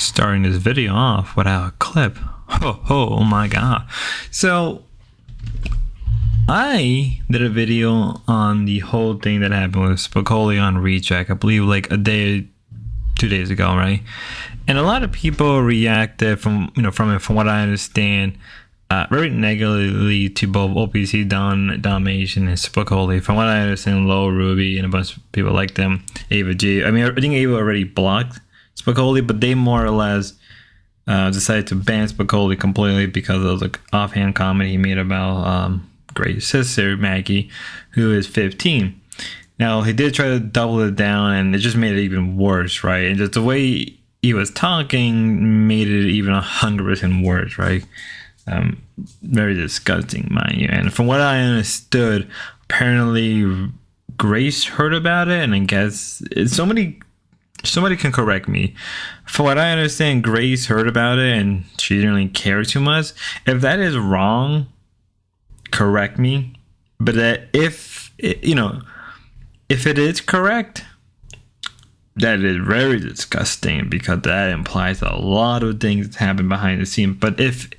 starting this video off without a clip. Oh my god. So I did a video on the whole thing that happened with spicoil on reject, I believe like a day, 2 days ago, right? And a lot of people reacted from what I understand, very negatively to both OPC Dalmatian and spicoil. From what I understand, Low, Ruby, and a bunch of people like them, Ava G. I mean, I think Ava already blocked spicoil, but they more or less decided to ban spicoil completely because of the offhand comment he made about Gray's sister, Maggie, who is 15. Now, he did try to double it down, and it just made it even worse, right? And just the way he was talking made it even 100% worse, right? Very disgusting, mind you. And from what I understood, apparently Grace heard about it, and I guess somebody can correct me. From what I understand, Grace heard about it, and she didn't really care too much. If that is wrong, correct me. But that if it is correct, that is very disgusting, because that implies a lot of things happen behind the scene. But if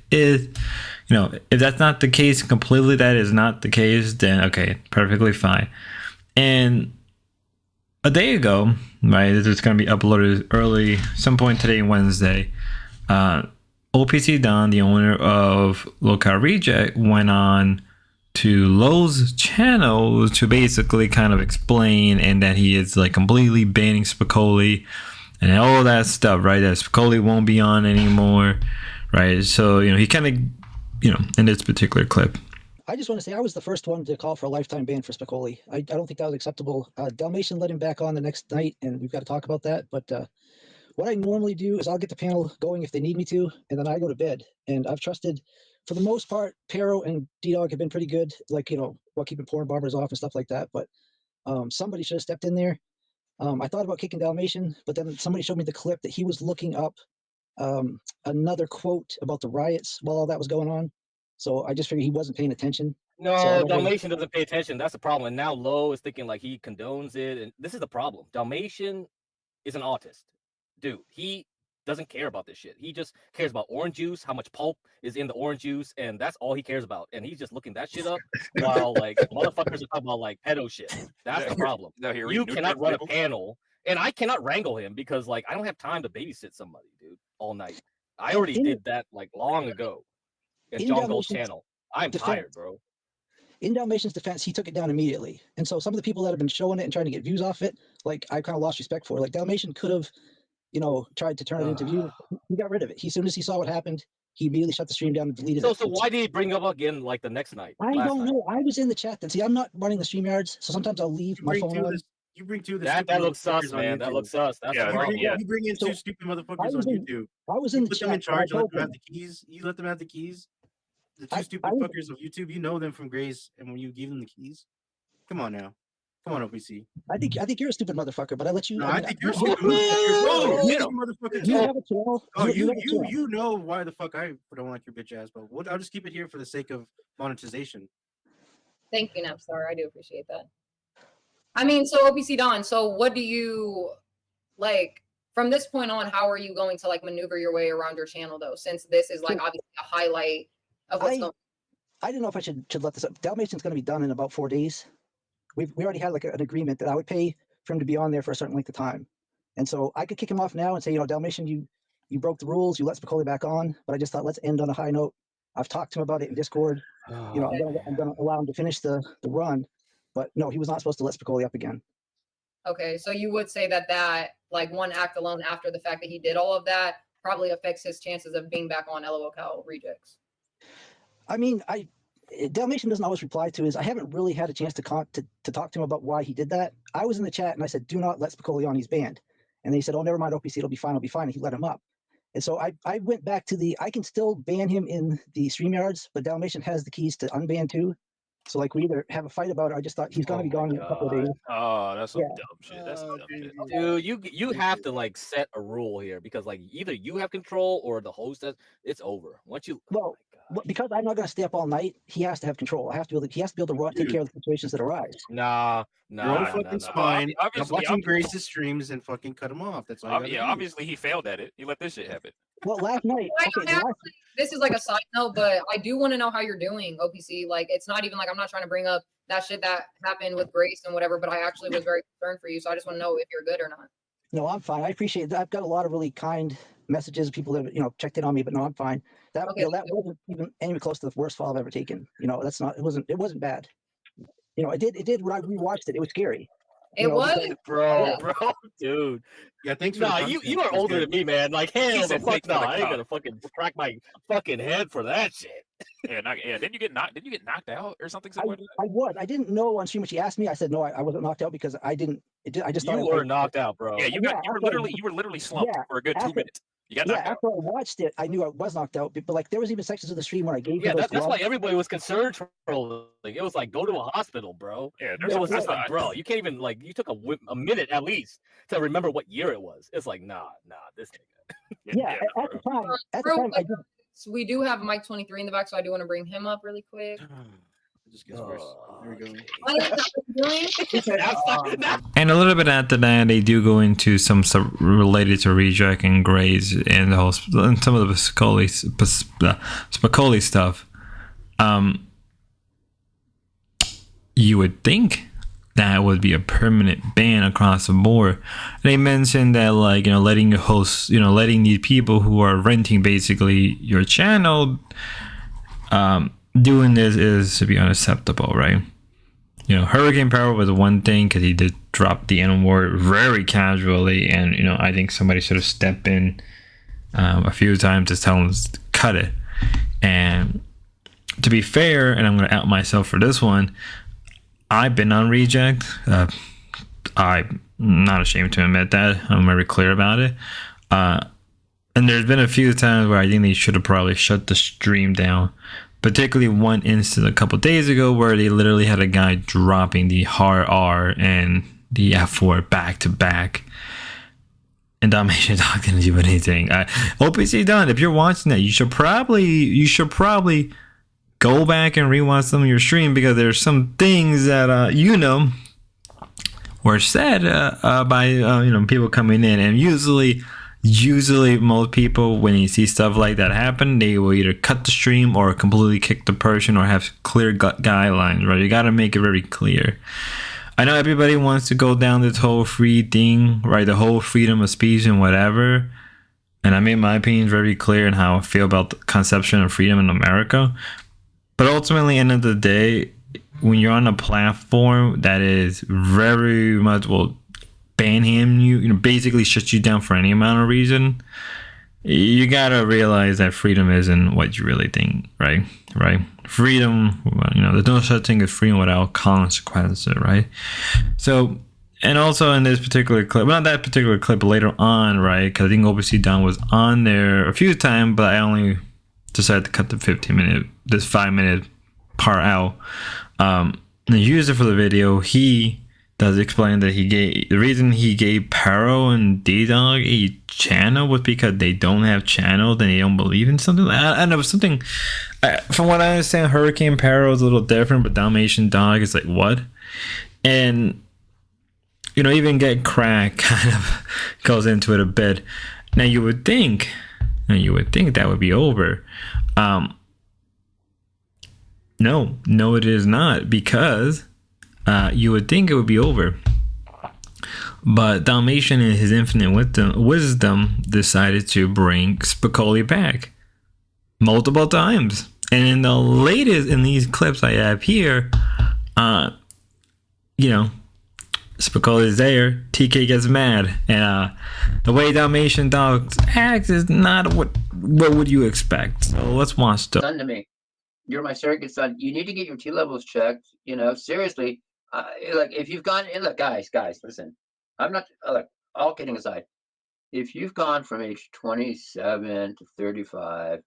that's not the case completely, that is not the case, then okay, perfectly fine. And a day ago, right, this is going to be uploaded early, some point today, Wednesday, OPC Don, the owner of lolcowreject, went on to Low's channel to basically kind of explain, and that he is like completely banning spicoil and all that stuff, right? That spicoil won't be on anymore, right? So he kind of in this particular clip, I just want to say I was the first one to call for a lifetime ban for spicoil. I don't think that was acceptable. Dalmatian let him back on the next night, and we've got to talk about that. But what I normally do is I'll get the panel going if they need me to, and then I go to bed. And I've trusted, for the most part, Pero and D-Dog have been pretty good, like, while keeping porn barbers off and stuff like that. But somebody should have stepped in there. I thought about kicking Dalmatian, but then somebody showed me the clip that he was looking up another quote about the riots while all that was going on. So I just figured he wasn't paying attention. No, so Dalmatian doesn't pay attention. That's the problem. And now Low is thinking like he condones it. And this is the problem. Dalmatian is an autist. Dude, he doesn't care about this shit. He just cares about orange juice, how much pulp is in the orange juice, and that's all he cares about. And he's just looking that shit up while like motherfuckers are talking about like pedo shit. That's the problem. You cannot run a panel, and I cannot wrangle him because like I don't have time to babysit somebody, dude, all night. I already did that like long ago in John Gold's channel. I'm tired, bro. In Dalmatian's defense, he took it down immediately. And so some of the people that have been showing it and trying to get views off it, like I kind of lost respect for. Like Dalmatian could have, tried to turn it into views. He got rid of it. As soon as he saw what happened, he immediately shut the stream down and deleted it. So why did he bring it up again like the next night? I don't know. I was in the chat then. See, I'm not running the StreamYards, so sometimes I'll leave my phone on. You bring two. That looks sus, man. That looks sus. That's the problem. You bring in two stupid motherfuckers on YouTube. I was in the chat. Put them in charge. You let them have the keys. You let them have the keys. The two stupid fuckers of YouTube, you know them from Grace, and when you give them the keys, come on now, come on, OPC. I think you're a stupid motherfucker, but I let you. No, I think you're a stupid motherfucker. You have a channel. Oh, you know why the fuck I don't like your bitch ass, but I'll just keep it here for the sake of monetization. Thank you, Napstar. I do appreciate that. I mean, so OPC Don, so what do you like from this point on? How are you going to like maneuver your way around your channel though? Since this is like obviously a highlight. I didn't know if I should let this up. Dalmatian's going to be done in about 4 days. We already had like an agreement that I would pay for him to be on there for a certain length of time, and so I could kick him off now and say, Dalmatian, you broke the rules. You let spicoil back on, but I just thought let's end on a high note. I've talked to him about it in Discord. I'm going to allow him to finish the run, but no, he was not supposed to let spicoil up again. Okay, so you would say that like one act alone after the fact that he did all of that probably affects his chances of being back on lolcowreject. I mean, Dalmatian doesn't always reply to his. I haven't really had a chance to talk to him about why he did that. I was in the chat and I said, do not let spicoil on, he's banned. And they said, oh, never mind, OPC, it'll be fine. And he let him up. And so I went back to I can still ban him in the StreamYards, but Dalmatian has the keys to unban too. So like we either have a fight about it. I just thought he's going to be gone in a couple of days. Oh, that's some dumb shit. That's some dumb shit. Dude, you have to like set a rule here because like either you have control or the host has. It's over. Once you. because I'm not going to stay up all night, he has to have control. I have to be able to, he has to be able to take care of the situations that arise. Nah, Your own nah, fucking nah, nah. spine. Stop Obviously, watching Grace's streams and fucking cut him off. That's all you gotta yeah, do. obviously he failed at it. He let this shit happen. Well, last night, This is like a side note, but I do want to know how you're doing, OPC. Like, it's not even like I'm not trying to bring up that shit that happened with Grace and whatever, but I actually was very concerned for you. So I just want to know if you're good or not. No, I'm fine. I appreciate that. I've got a lot of really kind messages, people that checked in on me, but no, I'm fine. That Okay. that wasn't even anywhere close to the worst fall I've ever taken. That's not. It wasn't bad. It did when I rewatched it. It was scary. It was, bro, dude. Yeah, thanks for Nah, the you content. are That's older good. than me, man. Like, hell He the said fuck thanks for no. the I ain't cock. gonna fucking crack my fucking head for that shit. Yeah, didn't you get knocked out or something similar to that? I was. I didn't know on stream when she asked me. I said no. I wasn't knocked out because I didn't. I just thought You were knocked out, bro. Yeah, you were literally slumped for a good 2 minutes. You got knocked out. After I watched it, I knew I was knocked out. But like, there was even sections of the stream where I gave Yeah, her those that's why gloves. everybody was concerned. It was like, go to a hospital, bro. Yeah, It was just like, bro, you can't even like. You took a minute at least to remember what year it was. It's like, nah, this nigga. Yeah, at the time, I did. So we do have Mike 23 in the back, so I do want to bring him up really quick. It just gets worse. There we go. And a little bit after that, they do go into some stuff related to reject and grades and the whole and some of the Spicoil stuff. You would think that would be a permanent ban across the board. They mentioned that, like, letting your hosts, letting these people who are renting basically your channel, doing this is to be unacceptable, right? Hurricane Power was one thing because he did drop the N-word very casually, and I think somebody should have stepped in a few times to tell him to cut it. And to be fair, and I'm going to out myself for this one, I've been on reject. I'm not ashamed to admit that. I'm very clear about it. And there's been a few times where I think they should have probably shut the stream down. Particularly one instance a couple days ago where they literally had a guy dropping the hard R and the F4 back to back. And Dalmatian Dog didn't do anything. OPC Don, if you're watching that, you should probably go back and rewatch some of your stream, because there's some things that were said by people coming in, and usually most people, when you see stuff like that happen, they will either cut the stream or completely kick the person or have clear guidelines, right? You got to make it very clear. I know everybody wants to go down this whole free thing, right? The whole freedom of speech and whatever. And I made my opinions very clear on how I feel about the conception of freedom in America. But ultimately, end of the day, when you're on a platform that is very much, ban him, basically shut you down for any amount of reason, you gotta realize that freedom isn't what you really think, right? Freedom, there's no such thing as freedom without consequences, right? So, and also in this particular clip, not that particular clip, but later on, right? Because I think OPC Don was on there a few times, but I only decided to cut the 5-minute part out. And use it for the video. He does explain that the reason he gave Paro and D-Dog a channel was because they don't have channels and they don't believe in something. I know something. From what I understand, Hurricane Paro is a little different, but Dalmatian Dog is like, what? And even Get Crack kind of goes into it a bit. Now you would think that would be over. No, it is not, because you would think it would be over. But Dalmatian, in his infinite wisdom, decided to bring Spicoil back multiple times. And in the latest, in these clips I have here, Spicoil is there, TK gets mad, and the way Dalmatian Dogs acts is not what would you expect. So let's watch the. Son to me, you're my surrogate son. You need to get your T levels checked. Seriously. Like, if you've gone, and look, guys, listen. I'm not, look, all kidding aside. If you've gone from age 27 to 35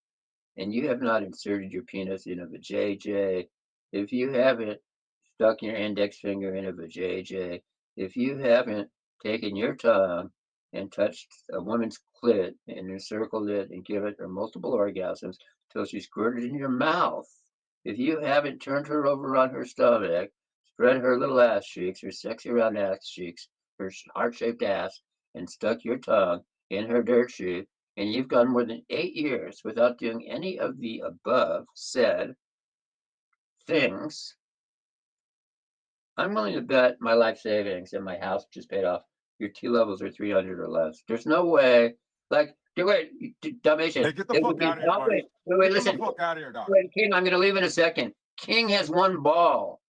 and you have not inserted your penis in a vajayjay, if you haven't stuck your index finger in a vajayjay, if you haven't taken your tongue and touched a woman's clit and encircle it and give it her multiple orgasms till she squirted in your mouth. If you haven't turned her over on her stomach, spread her little ass cheeks, her sexy round ass cheeks, her heart-shaped ass, and stuck your tongue in her dirt sheet, and you've gone more than 8 years without doing any of the above said things, I'm willing to bet my life savings and my house just paid off. Your T levels are 300 or less. There's no way. Like, wait, Dalmatian. Hey, get the fuck out of here, buddy. Wait, Get listen. the fuck out of here, dog. Wait, King, I'm going to leave in a second. King has 1 ball,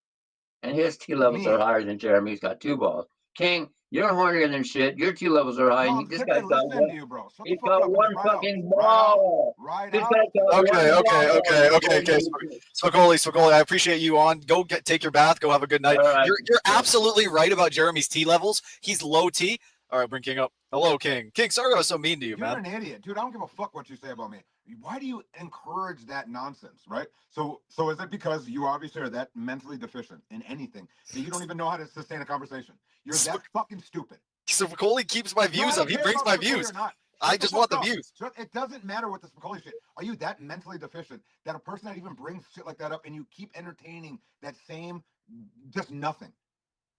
and his T levels are higher than Jeremy's got 2 balls. King, you're hornier than shit. Your T levels are high. No, and this guy's got listening to you, bro. Shut he's the fuck got up. 1 fucking ball. Right This out. guy's got Okay. one ball. Spicoli, I appreciate you on. Go take your bath. Go have a good night. All right. You're absolutely right about Jeremy's T levels. He's low T. All right, bring King up. Hello, King. King, sorry I was so mean to you, You're man. an idiot, dude. I don't give a fuck what you say about me. Why do you encourage that nonsense, right? So is it because you obviously are that mentally deficient in anything that you don't even know how to sustain a conversation? You're that fucking stupid. Spicoli keeps my views up. He brings my views. I just want the views. So it doesn't matter what the Spicoli shit. Are you that mentally deficient that a person that even brings shit like that up and you keep entertaining that same, just nothing?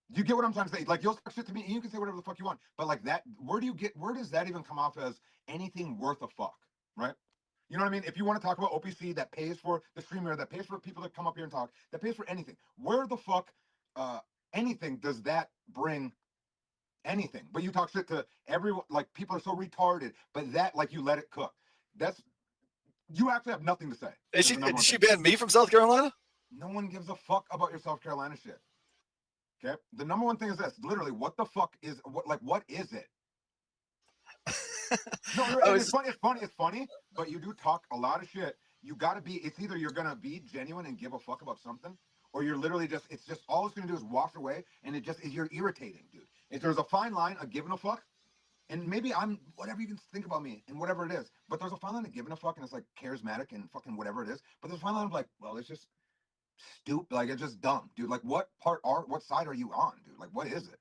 You get what I'm trying to say? Like, you'll talk shit to me and you can say whatever the fuck you want. But like that, where does that even come off as anything worth a fuck, right? You know what I mean? If you want to talk about OPC that pays for the streamer, that pays for people to come up here and talk, that pays for anything, where the fuck anything does that bring anything? But you talk shit to everyone, like people are so retarded, but that, like, you let it cook. You actually have nothing to say. Did she ban me from South Carolina? No one gives a fuck about your South Carolina shit. Okay, the number one thing is this: literally, what the fuck is what is it? No, it's funny, but you do talk a lot of shit. You gotta be. It's either you're gonna be genuine and give a fuck about something, or you're literally just. It's just all it's gonna do is wash away, and you're irritating, dude. If there's a fine line of giving a fuck, and maybe I'm whatever you can think about me and whatever it is, but there's a fine line of giving a fuck, and it's like charismatic and fucking whatever it is. But there's a fine line of like, well, it's just stupid, like it's just dumb, dude. Like, what side are you on, dude? Like, what is it?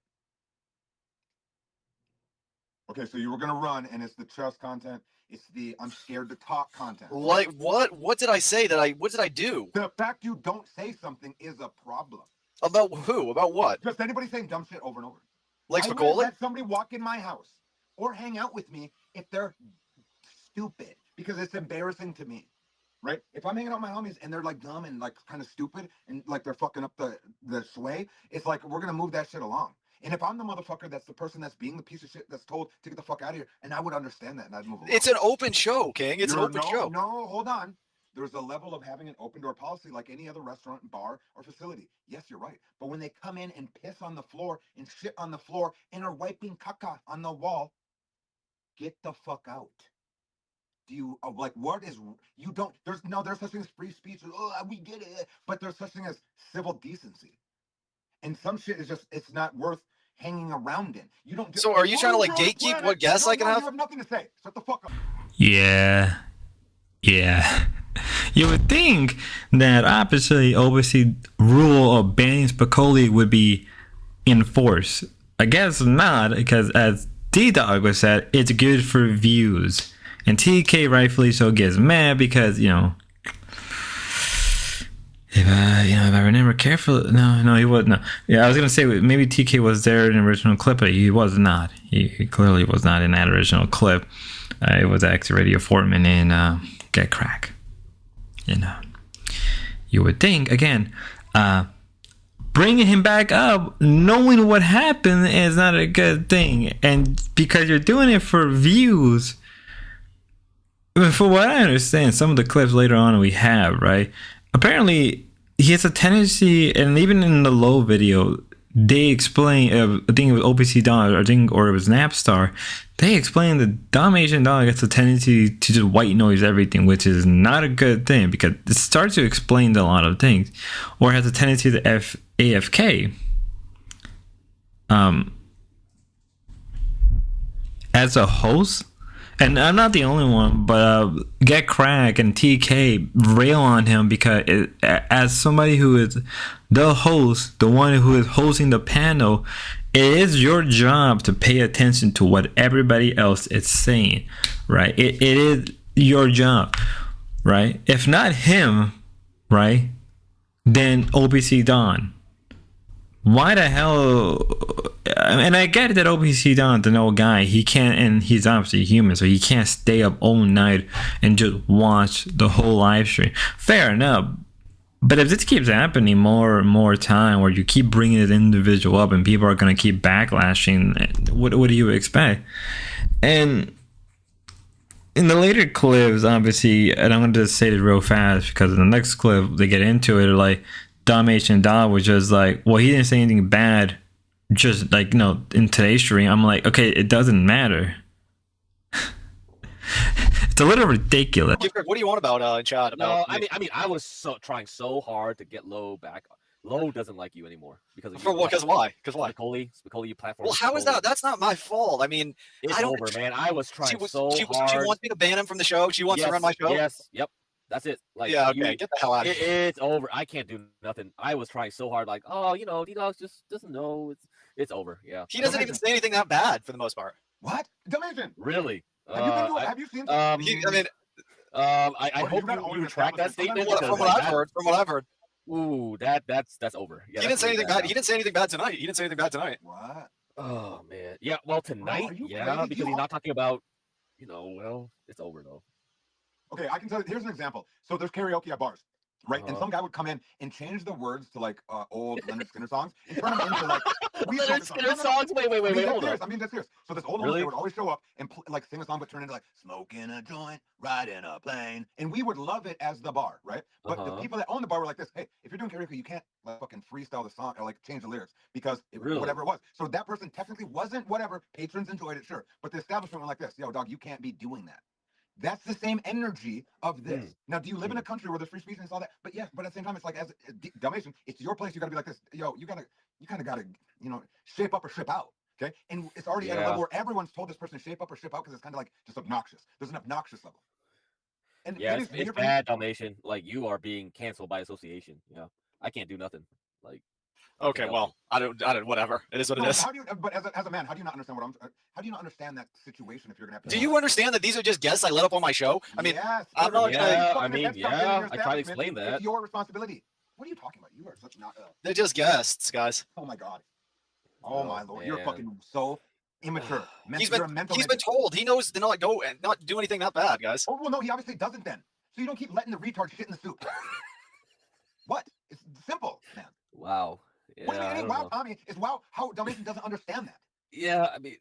Okay, so you were gonna run, and it's the trust content. It's the I'm scared to talk content. Like what? What did I say? What did I do? The fact you don't say something is a problem. About who? About what? Just anybody saying dumb shit over and over. Like I Spicoli? wouldn't let somebody walk in my house or hang out with me if they're stupid, because it's embarrassing to me. Right? If I'm hanging out with my homies and they're like dumb and like kind of stupid and like they're fucking up the sway, it's like we're gonna move that shit along. And if I'm the motherfucker that's the person that's being the piece of shit that's told to get the fuck out of here, and I would understand that and I'd move along. It's an open show, King. It's an open show. No, hold on. There's a level of having an open door policy like any other restaurant, bar, or facility. Yes, you're right. But when they come in and piss on the floor and shit on the floor and are wiping caca on the wall, get the fuck out. Do you like what is you don't there's such thing as free speech. Oh, we get it, but there's such thing as civil decency, and some shit is just it's not worth hanging around in. You don't. So are you trying to like gatekeep what guests I can have? You have nothing to say. Shut the fuck up. Yeah. You would think that obviously rule of banning Spicoli would be enforced. I guess not, because as D-Dog was said, it's good for views. And TK rightfully so gets mad because, if I remember carefully, no, he wasn't. No. Yeah, I was gonna say maybe TK was there in the original clip, but he was not. He clearly was not in that original clip. It was actually Radio Foreman in Get Crack. You would think again, bringing him back up, knowing what happened, is not a good thing, and because you're doing it for views. For what I understand, some of the clips later on we have, right? Apparently, he has a tendency, and even in the low video, they explain, I think it was OPC Don, or it was Napstar, they explain that Dalmatian Dog has a tendency to just white noise everything, which is not a good thing, because it starts to explain a lot of things, or has a tendency to AFK. As a host, and I'm not the only one, but Get Crack and TK rail on him because as somebody who is the host, the one who is hosting the panel, it is your job to pay attention to what everybody else is saying, right? It is your job, right? If not him, right, then OPC Don. Why the hell? And I get that OPC Don's an old guy. He can't, and he's obviously human, so he can't stay up all night and just watch the whole live stream. Fair enough. But if this keeps happening more and more time, where you keep bringing this individual up and people are going to keep backlashing, what do you expect? And in the later clips, obviously, and I'm going to just say this real fast because in the next clip, they get into it, like, Domination Dog was just like, well, he didn't say anything bad, just like, you know, in today's stream. I'm like, okay, it doesn't matter. It's a little ridiculous. What do you want about in chat? About No, I mean, I was trying so hard to get Low back. Low doesn't like you anymore because of for what? Because why? Because why? Spicoli platform. Well, how is that? That's not my fault. I mean, it's I don't, over, man. I was trying so hard. She wants me to ban him from the show. She wants to run my show. Yes. Yep. That's it. Like, yeah, okay, get the hell out of here. It's over. I can't do nothing. I was trying so hard, like, oh, you know, D-Dog just doesn't know. It's over. Yeah. He doesn't even say anything that bad for the most part. What? Dimension. Really? Have you seen? I mean, I hope you retract that statement. From what I've heard. Ooh, that's over. Yeah, he didn't say anything bad. He didn't say anything bad tonight. What? Oh man. Yeah. Well, tonight, because he's not talking about. You know, well, it's over though. Okay, I can tell you. Here's an example. So there's karaoke at bars, right? And some guy would come in and change the words to like old Leonard Skinner songs and turn them into like Leonard Skinner songs. Wait, hold on. I mean, that's serious. So this old one would always show up and like sing a song, but turn into like smoking a joint, riding a plane, and we would love it as the bar, right? But the people that own the bar were like this: hey, if you're doing karaoke, you can't like fucking freestyle the song or like change the lyrics because whatever it was. So that person technically wasn't whatever. Patrons enjoyed it, sure, but the establishment went like this: yo, dog, you can't be doing that. That's the same energy of this. Now, do you live in a country where there's free speech and all that? But yes, but at the same time, it's like as Dalmatian, it's your place. You got to be like this. Yo, you kind of got to, you know, shape up or ship out. Okay, and it's already at a level where everyone's told this person shape up or ship out because it's kind of like just obnoxious. There's an obnoxious level. And yeah, it's bad, Dalmatian. Like you are being canceled by association. You know, I can't do nothing. Like. Okay, well, I don't. Whatever. It is what it is. How do you? But as a man, how do you not understand what I'm? How do you not understand that situation if you're gonna have to? Do you understand that these are just guests I let up on my show? I mean, yes, I'm not. I try to explain that. It's your responsibility. What are you talking about? You are such not. They're just guests, guys. Oh my god. Oh my lord, man. You're fucking so immature. He's been told. He knows to not go and not do anything that bad, guys. Oh well, no, he obviously doesn't then. So you don't keep letting the retard shit in the soup. What? It's simple, man. Wow. Yeah, what do you mean? Wow, Tommy, it's wow how Dalmatian doesn't understand that. Yeah, I mean,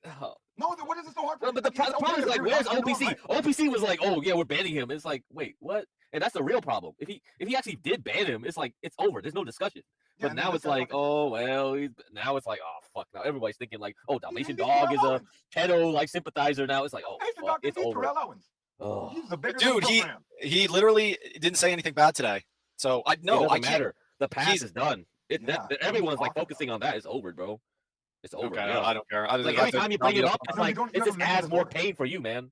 no, what is it so hard for? But the problem is like, where's OPC? OPC was like, oh yeah, we're banning him. It's like, wait, what? And that's the real problem. If he actually did ban him, it's like it's over. There's no discussion. But now it's like, oh well, now it's like, oh fuck. Now everybody's thinking like, oh, Dalmatian Dog is a pedo like sympathizer. Now it's like, oh fuck, it's over. Oh, dude, he literally didn't say anything bad today. So I can't. Matter. The past is done. Everyone's like focusing on that. It's over, bro. It's over. Okay, I don't care. Like every time you bring it up, it's like it just adds more pain for you, man.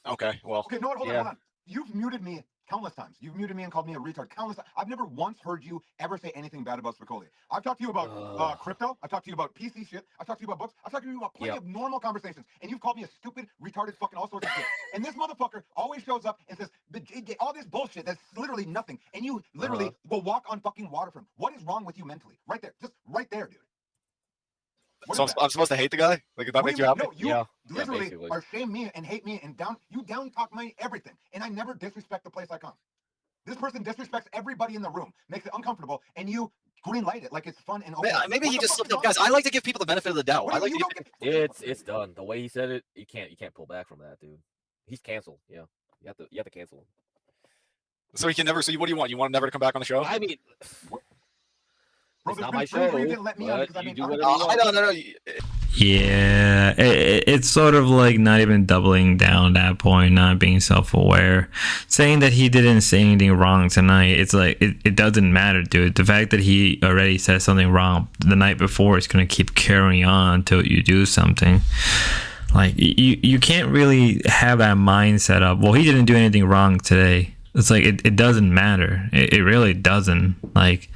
Okay, well. Okay, no, hold on. You've muted me countless times. You've muted me and called me a retard countless times. I've never once heard you ever say anything bad about Spicoli. I've talked to you about crypto. I've talked to you about PC shit. I've talked to you about books. I've talked to you about plenty of normal conversations. And you've called me a stupid, retarded, fucking all sorts of shit. And this motherfucker always shows up and says all this bullshit that's literally nothing. And you literally will walk on fucking water for him. What is wrong with you mentally? Right there. Just right there, dude. So I'm supposed to hate the guy? Like, if that makes you happy? No, you literally are shame me and hate me and down talk me everything. And I never disrespect the place I come. This person disrespects everybody in the room, makes it uncomfortable, and you green light it like it's fun and okay. Maybe he just slipped up, guys. I like to give people the benefit of the doubt. I like to it's done. The way he said it, you can't pull back from that, dude. He's canceled. Yeah, you have to cancel him. So he can never. So what do you want? You want him never to come back on the show? I mean. Bro, it's not my show. You didn't let me on because I mean, no. Yeah, it's sort of like not even doubling down that point, not being self-aware, saying that he didn't say anything wrong tonight. It's like it doesn't matter, dude. The fact that he already said something wrong the night before is gonna keep carrying on until you do something. Like you can't really have that mindset of, well, he didn't do anything wrong today. It's like it doesn't matter. It really doesn't. Like.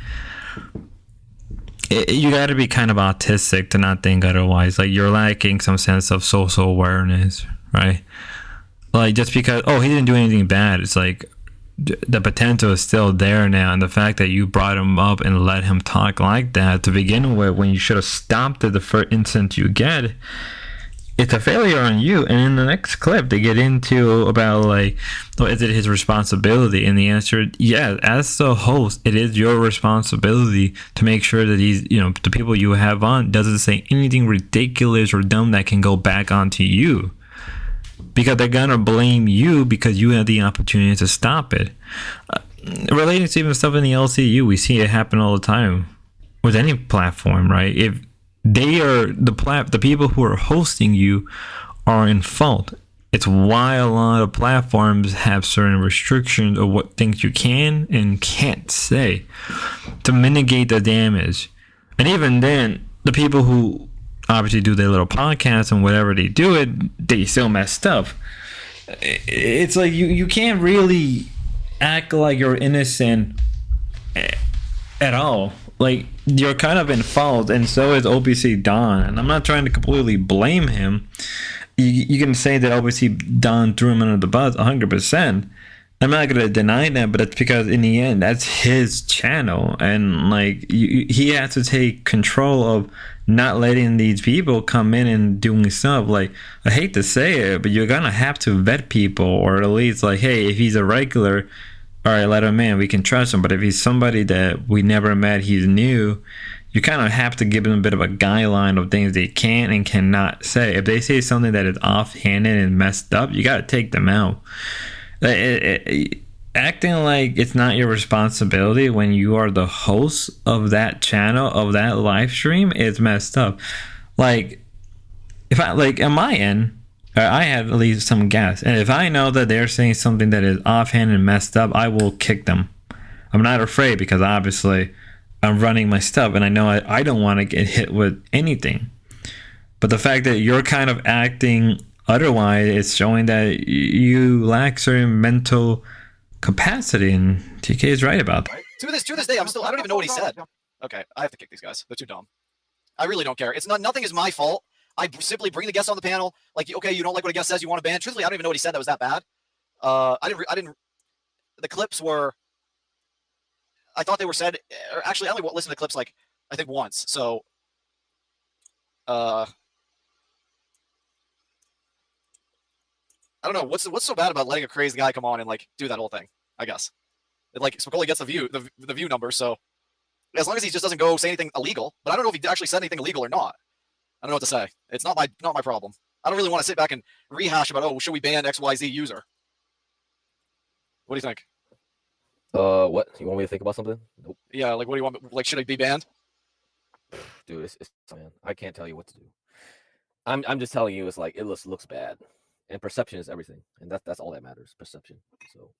You got to be kind of autistic to not think otherwise. Like, you're lacking some sense of social awareness, right? Like, just because he didn't do anything bad, it's like the potential is still there now, and the fact that you brought him up and let him talk like that to begin with, when you should have stopped it the first instant you get, it's a failure on you. And in the next clip, they get into about like, is it his responsibility? And the answer, yeah, as the host, it is your responsibility to make sure that the people you have on doesn't say anything ridiculous or dumb that can go back onto you, because they're gonna blame you because you had the opportunity to stop it. Relating to even stuff in the LCU, we see it happen all the time with any platform, right? If they are the people who are hosting you are in fault. It's why a lot of platforms have certain restrictions of what things you can and can't say to mitigate the damage. And even then, the people who obviously do their little podcasts and whatever they do it, they still messed up. It's like you can't really act like you're innocent at all. Like, you're kind of in fault, and so is OPC Don. And I'm not trying to completely blame him. You can say that OPC Don threw him under the bus 100%. I'm not going to deny that, but it's because in the end, that's his channel. And like, he has to take control of not letting these people come in and doing stuff. Like, I hate to say it, but you're going to have to vet people, or at least like, hey, if he's a regular, all right, let him in, we can trust him. But if he's somebody that we never met, he's new, you kind of have to give them a bit of a guideline of things they can and cannot say. If they say something that is offhanded and messed up, you got to take them out. Acting like it's not your responsibility when you are the host of that channel, of that live stream, is messed up. Like, if I, like, on my end, I have at least some guests, and if I know that they're saying something that is offhand and messed up, I will kick them. I'm not afraid, because obviously I'm running my stuff, and I know I don't want to get hit with anything. But the fact that you're kind of acting otherwise, it's showing that you lack certain mental capacity, and TK is right about that. To this day, I don't even know what he said. Okay, I have to kick these guys. They're too dumb. I really don't care. Nothing is my fault. I simply bring the guests on the panel. Like, okay, you don't like what a guest says, you want to ban. Truthfully, I don't even know what he said that was that bad. I didn't. The clips were. I thought they were said. Or actually, I only listened to the clips like I think once. So. I don't know what's so bad about letting a crazy guy come on and like do that whole thing. I guess. Like, Spicoil gets the view number, so as long as he just doesn't go say anything illegal. But I don't know if he actually said anything illegal or not. I don't know what to say. It's not my problem. I don't really want to sit back and rehash about, should we ban XYZ user? What do you think? What? You want me to think about something? Nope. Yeah, like, what do you want? Like, should I be banned? Dude, it's man. I can't tell you what to do. I'm just telling you, it's like, it looks bad. And perception is everything. And that's all that matters, perception. So,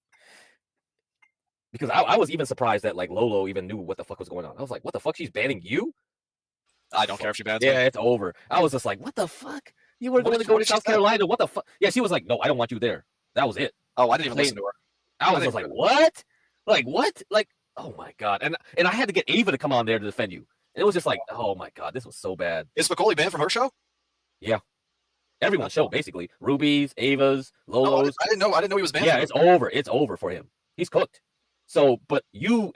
because I was even surprised that like Lolo even knew what the fuck was going on. I was like, what the fuck? She's banning you? I don't care if she bans me. Yeah, me. It's over. I was just like, what the fuck? You were going to go to South Carolina? What the fuck? Yeah, she was like, no, I don't want you there. That was it. Oh, I didn't even listen to her. I was just like, what? Like, what? Like, oh my God. And I had to get Ava to come on there to defend you. And it was just like, oh my God, this was so bad. Is Spicoil banned from her show? Yeah. Everyone's show, basically. Ruby's, Ava's, Lolo's. I didn't know he was banned. Yeah, it's over. It's over for him. He's cooked. So, but you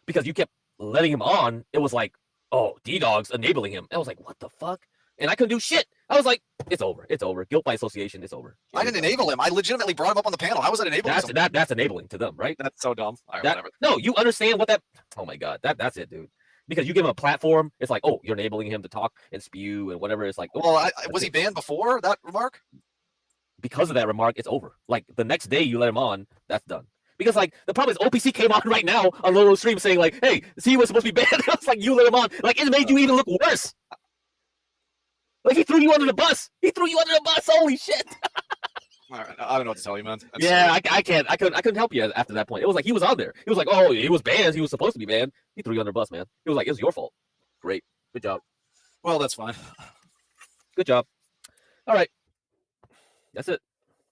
because you kept letting him on, it was like, oh, D-Dog's enabling him. I was like, what the fuck? And I couldn't do shit. I was like, it's over. It's over. Guilt by association, it's over. I didn't enable him. I legitimately brought him up on the panel. How was that enabling? That's enabling to them, right? That's so dumb. All right, whatever. No, you understand what that... Oh my God. That's it, dude. Because you give him a platform, it's like, oh, you're enabling him to talk and spew and whatever. It's like, oh, well, was he banned before that remark? Because of that remark, it's over. Like, the next day you let him on, that's done. Because, like, the problem is OPC came on right now on Lolo's stream saying, like, hey, he was supposed to be banned. It's like, you let him on. Like, it made you even look worse. Like, he threw you under the bus. Holy shit. All right, I don't know what to tell you, man. I couldn't help you after that point. It was like, he was on there. He was like, oh, he was banned. He was supposed to be banned. He threw you under the bus, man. He was like, it was your fault. Great. Good job. Well, that's fine. Good job. All right. That's it.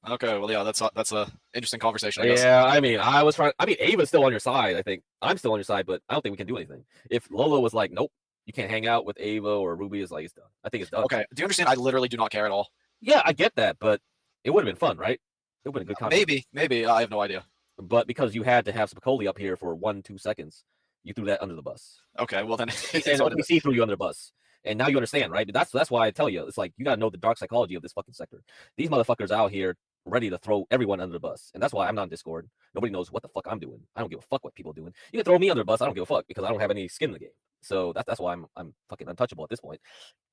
Okay, well, yeah, that's a interesting conversation, I guess. Yeah, I mean, Ava's still on your side, I think. I'm still on your side, but I don't think we can do anything. If Lolo was like, nope, you can't hang out with Ava or Ruby. It's like it's done. I think it's done. Okay. Do you understand? I literally do not care at all. Yeah, I get that, but it would have been fun, right? It would have been good content. Maybe. I have no idea. But because you had to have Spicoli up here for 1-2 seconds, you threw that under the bus. Okay, well then. And OPC threw you under the bus. And now you understand, right? That's why I tell you, it's like you gotta know the dark psychology of this fucking sector. These motherfuckers out here ready to throw everyone under the bus. And that's why I'm not on Discord. Nobody knows what the fuck I'm doing. I don't give a fuck what people are doing. You can throw me under the bus, I don't give a fuck because I don't have any skin in the game. So that's why I'm fucking untouchable at this point.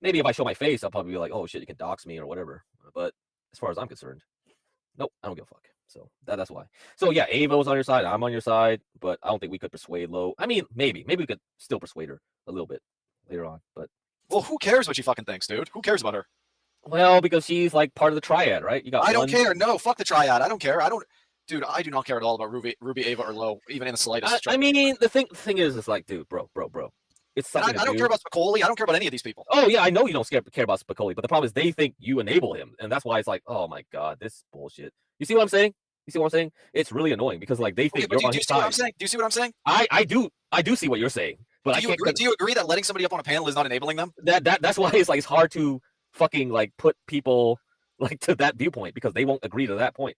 Maybe if I show my face, I'll probably be like, oh shit, you can dox me or whatever. But as far as I'm concerned, nope, I don't give a fuck. So that's why. So yeah, Ava was on your side, I'm on your side, but I don't think we could persuade Lo. I mean, maybe we could still persuade her a little bit later on, but well, who cares what she fucking thinks, dude? Who cares about her? Well, because she's like part of the triad, right? You got. I don't care. No, fuck the triad. I don't care. Dude, I do not care at all about Ruby, Ava, or Lo, even in the slightest. I mean, the thing is, it's like, dude, bro. It's something. I don't care about Spicoli. I don't care about any of these people. Oh yeah, I know you don't care about Spicoli, but the problem is they think you enable him, and that's why it's like, oh my god, this bullshit. You see what I'm saying? You see what I'm saying? It's really annoying because like they think you're on his side. Do you see what I'm saying? I do see what you're saying, but do you agree that letting somebody up on a panel is not enabling them? That's why it's like it's hard to fucking like put people like to that viewpoint because they won't agree to that point.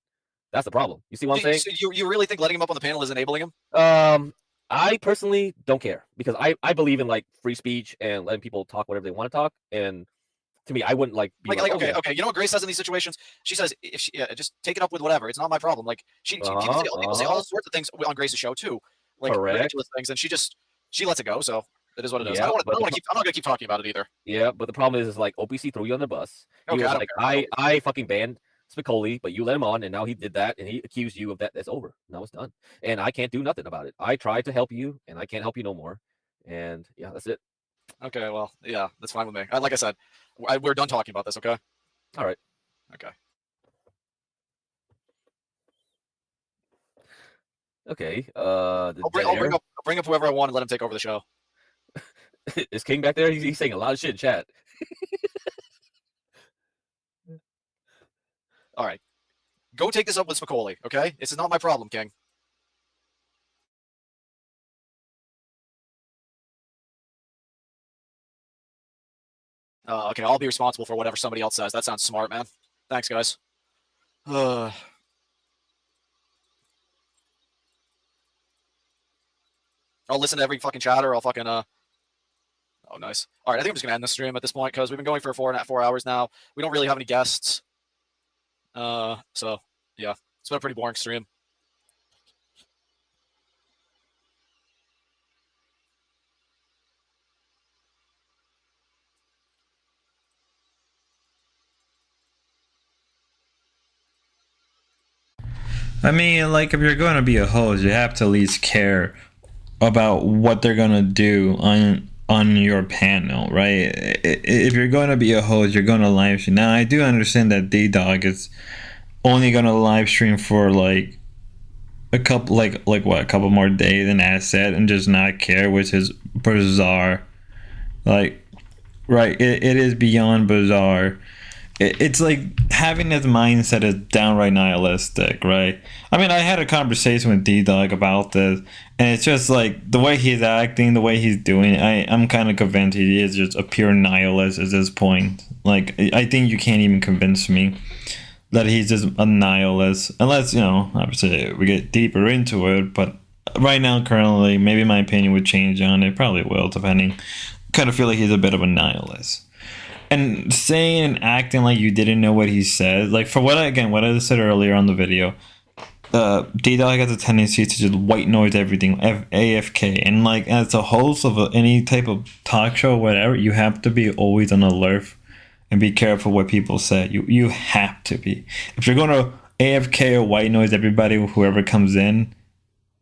That's the problem. You see what I'm saying? So you really think letting him up on the panel is enabling him? I personally don't care because I believe in like free speech and letting people talk whatever they want to talk. And to me, I wouldn't like be okay. You know what Grace says in these situations? She says, if she just take it up with whatever. It's not my problem. Like people say all sorts of things on Grace's show too, like ridiculous things, and she lets it go. So it is what it is. Yeah, I'm not gonna keep talking about it either. Yeah, but the problem is like OPC threw you on the bus. I fucking banned Spicoli, but you let him on, and now he did that, and he accused you of that. That's over. Now it's done, and I can't do nothing about it. I tried to help you, and I can't help you no more. And yeah, that's it. Okay, well, yeah, that's fine with me. Like I said, we're done talking about this. Okay. All right. Okay. Okay. I'll bring up whoever I want and let him take over the show. Is King back there? He's saying a lot of shit in chat. All right. Go take this up with Spicoli, okay? This is not my problem, King. Okay, I'll be responsible for whatever somebody else says. That sounds smart, man. Thanks, guys. I'll listen to every fucking chatter. I'll fucking Oh, nice. All right, I think I'm just gonna end the stream at this point because we've been going for 4 hours now. We don't really have any guests. So yeah, it's been a pretty boring stream. I mean, like, if you're going to be a host, you have to at least care about what they're going to do on your panel, right? If you're going to be a host, you're going to live stream. Now, I do understand that D-Dog is only going to live stream for, like, a couple more days, and as said, and just not care, which is bizarre. Like, right, it is beyond bizarre. It's like having this mindset is downright nihilistic, right? I mean, I had a conversation with D-Dog about this, and it's just like the way he's acting, the way he's doing it, I'm kind of convinced he is just a pure nihilist at this point. Like, I think you can't even convince me that he's just a nihilist, unless, you know, obviously we get deeper into it, but right now, currently, maybe my opinion would change on it, probably will, depending. Kind of feel like he's a bit of a nihilist. And saying and acting like you didn't know what he said, like for what I said earlier on the video, D-Dog has a tendency to just white noise everything, AFK. And like as a host of any type of talk show or whatever, you have to be always on alert and be careful what people say. You have to be. If you're going to AFK or white noise everybody, whoever comes in,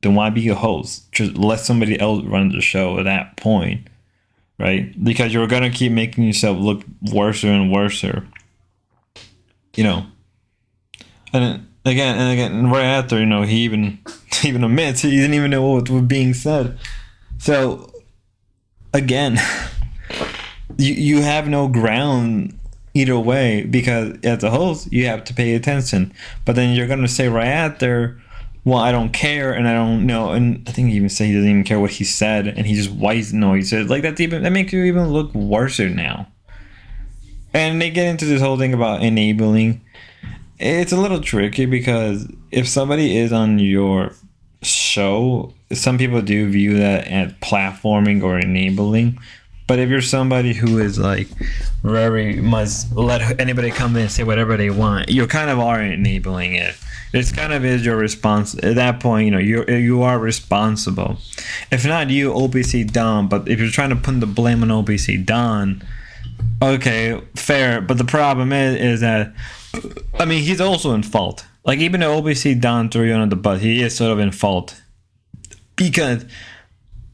then why be a host? Just let somebody else run the show at that point. Right? Because you're going to keep making yourself look worse and worse. You know. And again, right after, you know, he even admits he didn't even know what was being said. So, again, you have no ground either way, because as a host, you have to pay attention. But then you're going to say right after, well, I don't care, and I don't know, and I think he even said he doesn't even care what he said, and he just white noises. Like that makes you even look worse now. And they get into this whole thing about enabling. It's a little tricky because if somebody is on your show, some people do view that as platforming or enabling. But if you're somebody who is like very much let anybody come in and say whatever they want, you kind of are enabling it. It's kind of is your response at that point. You know, you are responsible. If not you, OBC Don. But if you're trying to put the blame on OBC Don, okay, fair. But the problem is that, I mean, he's also in fault. Like even though OBC Don threw you under the bus, he is sort of in fault because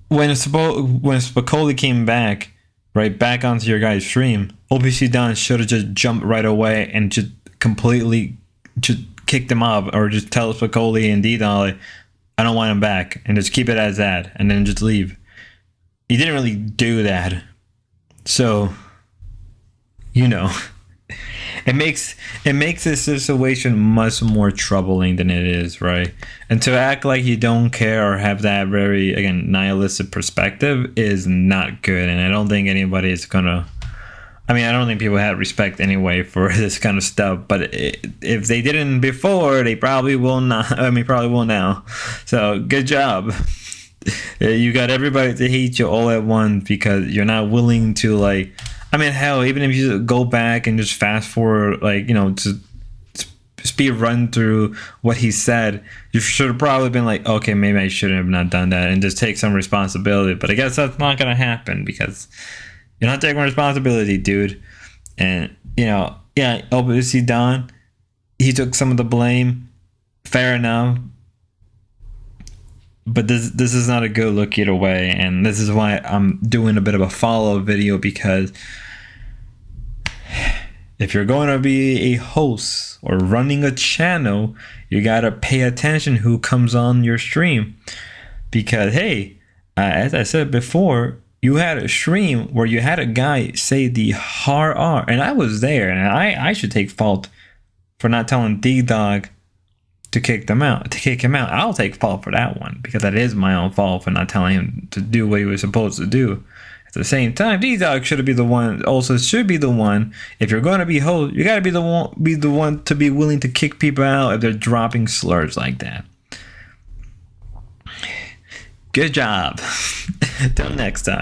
when Spicoil came back, right back onto your guys' stream, OBC Don should have just jumped right away and just completely just kick them off, or just tell Spicoil and D-Doll, I don't want him back, and just keep it as that, and then just leave. He didn't really do that, so you know, it makes this situation much more troubling than it is, right? And to act like you don't care or have that very, again, nihilistic perspective is not good, and I don't think anybody is gonna. I mean, I don't think people had respect anyway for this kind of stuff, but if they didn't before, they probably will not. I mean, probably will now. So, good job. You got everybody to hate you all at once because you're not willing to, like, I mean, hell, even if you go back and just fast forward, like, you know, to speed run through what he said, you should have probably been like, okay, maybe I shouldn't have not done that and just take some responsibility. But I guess that's not going to happen because you're not taking responsibility, dude. And, you know, yeah, obviously Don, he took some of the blame. Fair enough. But this is not a good look either way. And this is why I'm doing a bit of a follow-up video, because if you're going to be a host or running a channel, you got to pay attention who comes on your stream. Because, hey, as I said before, you had a stream where you had a guy say the hard R, and I was there, and I should take fault for not telling D-Dog to kick him out. I'll take fault for that one, because that is my own fault for not telling him to do what he was supposed to do. At the same time, D-Dog should be the one. Also, should be the one. If you're going to be host, you got to be the one to be willing to kick people out if they're dropping slurs like that. Good job. Till next time.